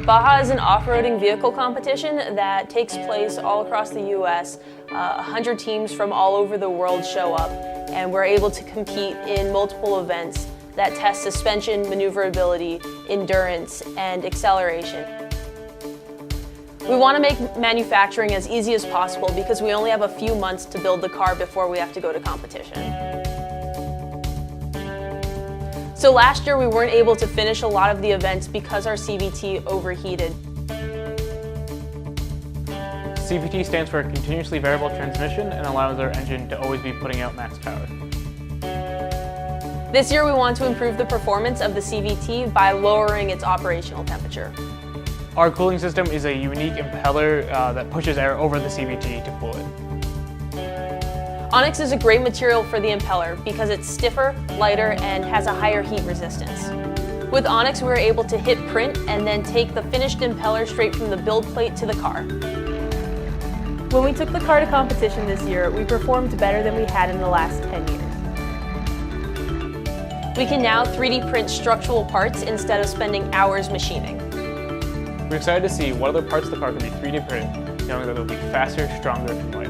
Baja is an off-roading vehicle competition that takes place all across the U.S. 100 teams from all over the world show up, and we're able to compete in multiple events that test suspension, maneuverability, endurance, and acceleration. We want to make manufacturing as easy as possible because we only have a few months to build the car before we have to go to competition. So last year we weren't able to finish a lot of the events because our CVT overheated. CVT stands for Continuously Variable Transmission and allows our engine to always be putting out max power. This year we want to improve the performance of the CVT by lowering its operational temperature. Our cooling system is a unique impeller that pushes air over the CVT to cool it. Onix is a great material for the impeller because it's stiffer, lighter, and has a higher heat resistance. With Onix, we were able to hit print and then take the finished impeller straight from the build plate to the car. When we took the car to competition this year, we performed better than we had in the last 10 years. We can now 3D print structural parts instead of spending hours machining. We're excited to see what other parts of the car can be 3D printed, knowing that they'll be faster, stronger, and lighter.